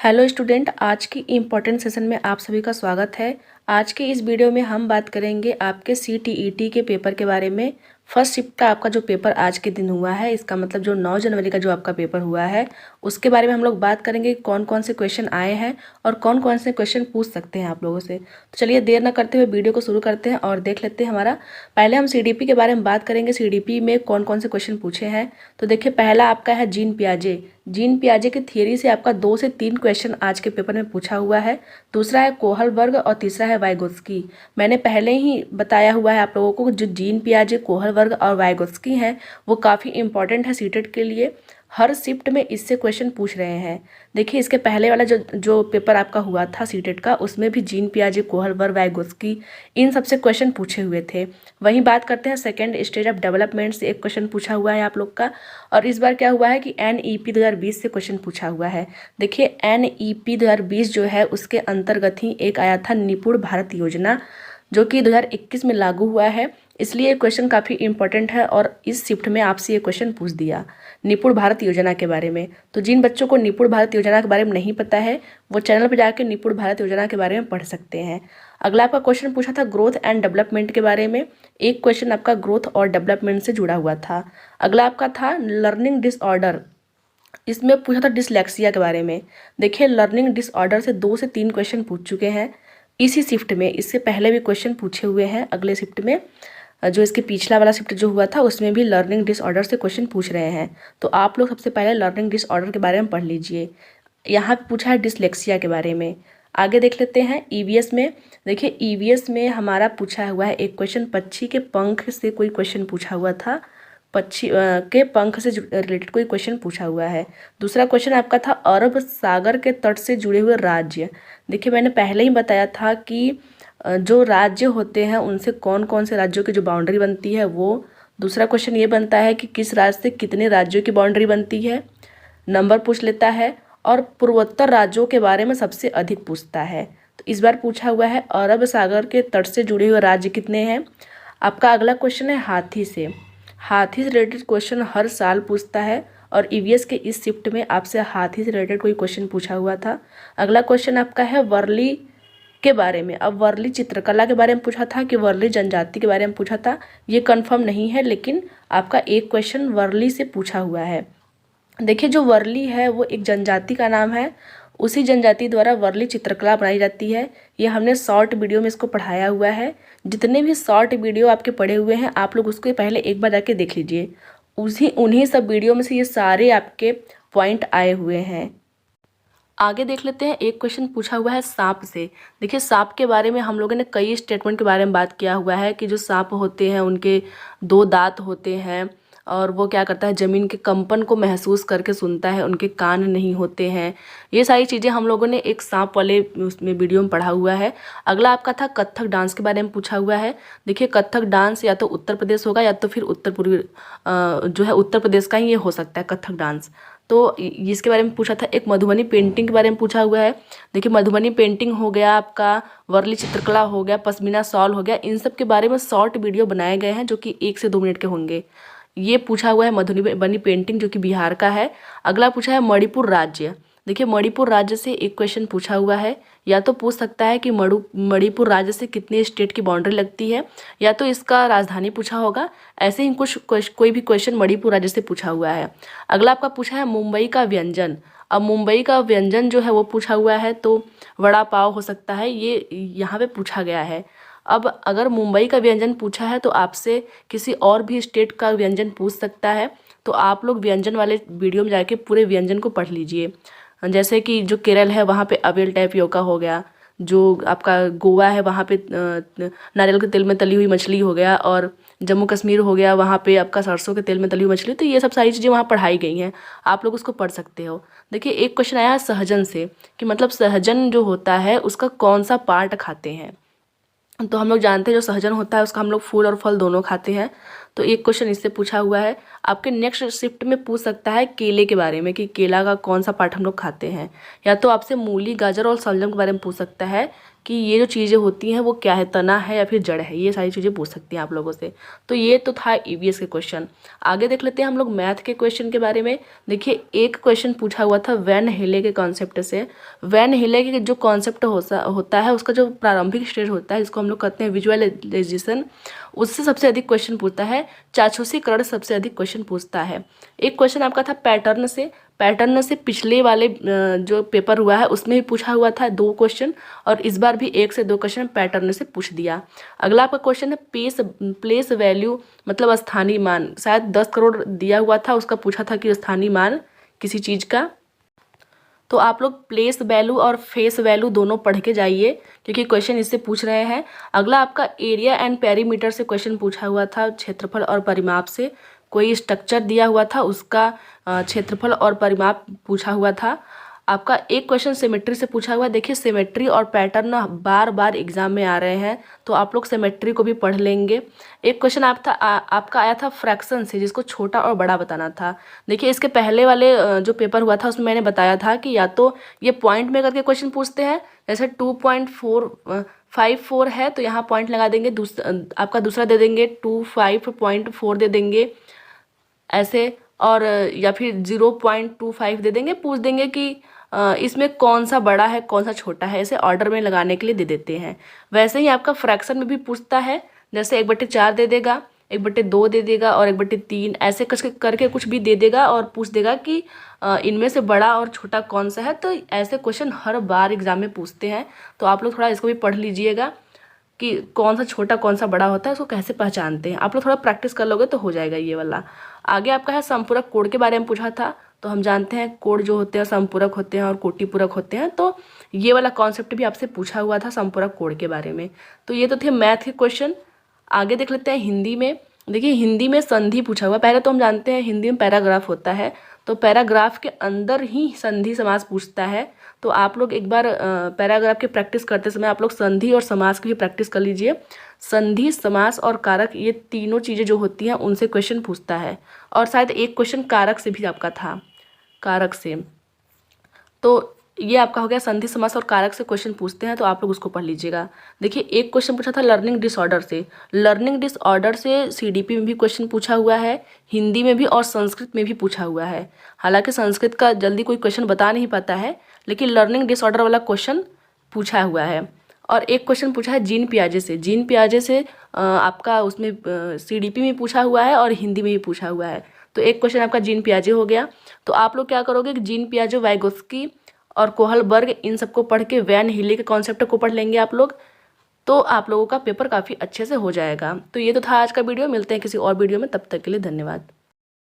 Hello student, आज की important session में आप सभी का स्वागत है। आज के इस वीडियो में हम बात करेंगे आपके CTET के पेपर के बारे में। फर्स्ट शिफ्ट का आपका जो पेपर आज के दिन हुआ है, इसका मतलब जो 9 जनवरी का जो आपका पेपर हुआ है, उसके बारे में हम लोग बात करेंगे कौन कौन से क्वेश्चन आए हैं और कौन कौन से क्वेश्चन पूछ सकते हैं आप लोगों से। तो चलिए देर न करते हुए वीडियो को शुरू करते हैं और देख लेते हैं हमारा। पहले हम CDP के बारे में बात करेंगे, CDP में कौन कौन से क्वेश्चन पूछे हैं। तो देखिए, पहला आपका है जीन पियाजे। जीन पियाजे की थियरी से आपका 2 से 3 क्वेश्चन आज के पेपर में पूछा हुआ है। दूसरा है कोहलबर्ग और तीसरा है वाइगोत्स्की। मैंने पहले ही बताया हुआ है आप लोगों को, जो जीन पियाजे, कोहलबर्ग और वाइगोत्स्की हैं वो काफ़ी इंपॉर्टेंट है सीटेट के लिए। हर शिफ्ट में इससे क्वेश्चन पूछ रहे हैं। देखिए, इसके पहले वाला जो पेपर आपका हुआ था सीटेट का, उसमें भी जीन पियाजे, कोहलबर्ग, वाइगोत्स्की इन सबसे क्वेश्चन पूछे हुए थे। वहीं बात करते हैं सेकेंड स्टेज ऑफ डेवलपमेंट से एक क्वेश्चन पूछा हुआ है आप लोग का। और इस बार क्या हुआ है कि NEP 2020 से क्वेश्चन पूछा हुआ है। देखिए, NEP 2020 जो है उसके अंतर्गत ही एक आया था निपुण भारत योजना, जो कि 2021 में लागू हुआ है। इसलिए ये क्वेश्चन काफ़ी इंपॉर्टेंट है और इस शिफ्ट में आपसे ये क्वेश्चन पूछ दिया निपुण भारत योजना के बारे में। तो जिन बच्चों को निपुण भारत योजना के बारे में नहीं पता है, वो चैनल पर जाकर निपुण भारत योजना के बारे में पढ़ सकते हैं। अगला आपका क्वेश्चन पूछा था ग्रोथ एंड डेवलपमेंट के बारे में। एक क्वेश्चन आपका ग्रोथ और डेवलपमेंट से जुड़ा हुआ था। अगला आपका था लर्निंग डिसऑर्डर। इसमें पूछा था डिसलेक्सिया के बारे में। देखिए, लर्निंग डिसऑर्डर से 2 से 3 क्वेश्चन पूछ चुके हैं इसी शिफ्ट में। इससे पहले भी क्वेश्चन पूछे हुए हैं अगले शिफ्ट में। जो इसके पिछला वाला शिफ्ट जो हुआ था उसमें भी लर्निंग डिसऑर्डर से क्वेश्चन पूछ रहे हैं। तो आप लोग सबसे पहले लर्निंग डिसऑर्डर के बारे में पढ़ लीजिए। यहाँ पे पूछा है डिसलेक्सिया के बारे में। आगे देख लेते हैं EVS में। देखिए, EVS में हमारा पूछा हुआ है एक क्वेश्चन, पक्षी के पंख से कोई क्वेश्चन पूछा हुआ था। पक्षी के पंख से रिलेटेड कोई क्वेश्चन पूछा हुआ है। दूसरा क्वेश्चन आपका था अरब सागर के तट से जुड़े हुए राज्य। देखिए, मैंने पहले ही बताया था कि जो राज्य होते हैं उनसे कौन कौन से राज्यों की जो बाउंड्री बनती है वो। दूसरा क्वेश्चन ये बनता है कि किस राज्य से कितने राज्यों की बाउंड्री बनती है, नंबर पूछ लेता है। और पूर्वोत्तर राज्यों के बारे में सबसे अधिक पूछता है। तो इस बार पूछा हुआ है अरब सागर के तट से जुड़े हुए राज्य कितने हैं। आपका अगला क्वेश्चन है हाथी से। हाथी से रिलेटेड क्वेश्चन हर साल पूछता है और EVS के इस शिफ्ट में आपसे हाथी से रिलेटेड कोई क्वेश्चन पूछा हुआ था। अगला क्वेश्चन आपका है वर्ली के बारे में। अब वर्ली चित्रकला के बारे में पूछा था कि वर्ली जनजाति के बारे में पूछा था, ये कंफर्म नहीं है, लेकिन आपका एक क्वेश्चन वर्ली से पूछा हुआ है। देखिए, जो वर्ली है वो एक जनजाति का नाम है। उसी जनजाति द्वारा वर्ली चित्रकला बनाई जाती है। ये हमने शॉर्ट वीडियो में इसको पढ़ाया हुआ है। जितने भी शॉर्ट वीडियो आपके पढ़े हुए हैं, आप लोग उसको पहले एक बार जाके देख लीजिए। उन्हीं सब वीडियो में से ये सारे आपके पॉइंट आए हुए हैं। आगे देख लेते हैं, एक क्वेश्चन पूछा हुआ है सांप से। देखिए, सांप के बारे में हम लोगों ने कई स्टेटमेंट के बारे में बात किया हुआ है कि जो सांप होते हैं उनके 2 दांत होते हैं और वो क्या करता है, ज़मीन के कंपन को महसूस करके सुनता है, उनके कान नहीं होते हैं। ये सारी चीज़ें हम लोगों ने एक सांप वाले उसमें वीडियो में पढ़ा हुआ है। अगला आपका था कथक डांस के बारे में पूछा हुआ है। देखिए, कथक डांस या तो उत्तर प्रदेश होगा या तो फिर उत्तर पूर्वी जो है उत्तर प्रदेश का ही ये हो सकता है कथक डांस। तो इसके बारे में पूछा था। एक मधुबनी पेंटिंग के बारे में पूछा हुआ है। देखिए, मधुबनी पेंटिंग हो गया, आपका वर्ली चित्रकला हो गया, पश्मीना शॉल हो गया, इन सब के बारे में शॉर्ट वीडियो बनाए गए हैं जो कि 1 से 2 मिनट के होंगे। ये पूछा हुआ है मधुबनी पेंटिंग जो कि बिहार का है। अगला पूछा है मणिपुर राज्य। देखिए, मणिपुर राज्य से एक क्वेश्चन पूछा हुआ है। या तो पूछ सकता है कि मणिपुर राज्य से कितने स्टेट की बाउंड्री लगती है, या तो इसका राजधानी पूछा होगा। ऐसे ही कोई भी क्वेश्चन मणिपुर राज्य से पूछा हुआ है। अगला आपका पूछा है मुंबई का व्यंजन। अब मुंबई का व्यंजन जो है वो पूछा हुआ है, तो वड़ा पाव हो सकता है, ये यहाँ पे पूछा गया है। अब अगर मुंबई का व्यंजन पूछा है तो आपसे किसी और भी स्टेट का व्यंजन पूछ सकता है। तो आप लोग व्यंजन वाले वीडियो में जाके पूरे व्यंजन को पढ़ लीजिए। जैसे कि जो केरल है वहाँ पे अवेल टैपियोका हो गया, जो आपका गोवा है वहाँ पे नारियल के तेल में तली हुई मछली हो गया, और जम्मू कश्मीर हो गया वहाँ पे आपका सरसों के तेल में तली हुई मछली। तो ये सब सारी चीज़ें वहाँ पढ़ाई गई हैं, आप लोग उसको पढ़ सकते हो। देखिए, एक क्वेश्चन आया है सहजन से कि मतलब सहजन जो होता है उसका कौन सा पार्ट खाते हैं। तो हम लोग जानते हैं जो सहजन होता है उसका हम लोग फूल और फल दोनों खाते हैं। तो एक क्वेश्चन इससे पूछा हुआ है। आपके नेक्स्ट शिफ्ट में पूछ सकता है केले के बारे में कि केला का कौन सा पार्ट हम लोग खाते हैं, या तो आपसे मूली, गाजर और शलजम के बारे में पूछ सकता है कि ये जो चीज़ें होती हैं वो क्या है, तना है या फिर जड़ है। ये सारी चीज़ें पूछ सकती हैं आप लोगों से। तो ये तो था ईवीएस के क्वेश्चन। आगे देख लेते हैं हम लोग मैथ के क्वेश्चन के बारे में। देखिए एक क्वेश्चन पूछा हुआ था वैन हेले के कॉन्सेप्ट से। वैन हेले के जो कॉन्सेप्ट होता है उसका जो प्रारंभिक स्टेज होता है, जिसको हम लोग कहते हैं विजुअलाइजेशन, उससे सबसे अधिक क्वेश्चन पूछता है। चाक्षुषीकरण सबसे अधिक क्वेश्चन पूछता है। एक क्वेश्चन आपका था पैटर्न से। पैटर्न से पिछले वाले जो पेपर हुआ है उसमें भी पूछा हुआ था 2 क्वेश्चन, और इस बार भी 1 से 2 क्वेश्चन पैटर्न से पूछ दिया। अगला आपका क्वेश्चन है प्लेस वैल्यू, मतलब स्थानीय मान। शायद 10 करोड़ दिया हुआ था, उसका पूछा था कि स्थानीय मान किसी चीज़ का। तो आप लोग प्लेस वैल्यू और फेस वैल्यू दोनों पढ़ के जाइए, क्योंकि क्वेश्चन इससे पूछ रहे हैं। अगला आपका एरिया एंड पेरीमीटर से क्वेश्चन पूछा हुआ था। क्षेत्रफल और परिमाप से कोई स्ट्रक्चर दिया हुआ था, उसका क्षेत्रफल और परिमाप पूछा हुआ था। आपका एक क्वेश्चन सिमेट्री से पूछा हुआ है। देखिए सिमेट्री और पैटर्न बार बार एग्जाम में आ रहे हैं, तो आप लोग सिमेट्री को भी पढ़ लेंगे। एक क्वेश्चन आपका आया था फ्रैक्शन से, जिसको छोटा और बड़ा बताना था। देखिए इसके पहले वाले जो पेपर हुआ था उसमें मैंने बताया था कि या तो ये पॉइंट में करके क्वेश्चन पूछते हैं, जैसे 2.454 है तो यहाँ पॉइंट लगा देंगे, आपका दूसरा दे देंगे 25.4 दे देंगे ऐसे, और या फिर 0.25 दे देंगे। पूछ देंगे कि इसमें कौन सा बड़ा है कौन सा छोटा है, ऐसे ऑर्डर में लगाने के लिए दे देते हैं। वैसे ही आपका फ्रैक्शन में भी पूछता है, जैसे 1/4 दे देगा, 1/2 दे देगा और 1/3 ऐसे करके कुछ भी दे देगा, और पूछ देगा कि इनमें से बड़ा और छोटा कौन सा है। तो ऐसे क्वेश्चन हर बार एग्जाम में पूछते हैं, तो आप लोग थोड़ा इसको भी पढ़ लीजिएगा कि कौन सा छोटा कौन सा बड़ा होता है, उसको कैसे पहचानते हैं। आप लोग थोड़ा प्रैक्टिस कर लोगे तो हो जाएगा ये वाला। आगे आपका है संपूरक कोड के बारे में पूछा था। तो हम जानते हैं कोड जो होते हैं संपूरक होते हैं और कोटिपूरक होते हैं, तो ये वाला कॉन्सेप्ट भी आपसे पूछा हुआ था संपूरक कोड के बारे में। तो ये तो थे मैथ के क्वेश्चन। आगे देख लेते हैं हिंदी में। देखिए हिंदी में संधि पूछा हुआ। पहले तो हम जानते हैं हिंदी में पैराग्राफ होता है, तो पैराग्राफ के अंदर ही संधि समास पूछता है। तो आप लोग एक बार पैराग्राफ की प्रैक्टिस करते समय आप लोग संधि और समास की भी प्रैक्टिस कर लीजिए। संधि, समास और कारक, ये तीनों चीज़ें जो होती हैं उनसे क्वेश्चन पूछता है। और शायद एक क्वेश्चन कारक से भी आपका था, कारक से। तो ये आपका हो गया संधि, समास और कारक से क्वेश्चन पूछते हैं, तो आप लोग उसको पढ़ लीजिएगा। देखिए एक क्वेश्चन पूछा था लर्निंग डिसऑर्डर से। लर्निंग डिसऑर्डर से सीडीपी में भी क्वेश्चन पूछा हुआ है, हिंदी में भी और संस्कृत में भी पूछा हुआ है। हालांकि संस्कृत का जल्दी कोई क्वेश्चन बता नहीं पाता है, लेकिन लर्निंग डिसऑर्डर वाला क्वेश्चन पूछा हुआ है। और एक क्वेश्चन पूछा है जीन पियाजे से। जीन पियाजे से आपका उसमें सीडीपी में पूछा हुआ है और हिंदी में भी पूछा हुआ है। तो एक क्वेश्चन आपका जीन पियाजे हो गया। तो आप लोग क्या करोगे कि जीन पियाजे, वाइगोत्स्की और कोहलबर्ग, इन सबको पढ़ के वैन हेले के कॉन्सेप्ट को पढ़ लेंगे आप लोग, तो आप लोगों का पेपर काफ़ी अच्छे से हो जाएगा। तो ये तो था आज का वीडियो। मिलते हैं किसी और वीडियो में, तब तक के लिए धन्यवाद।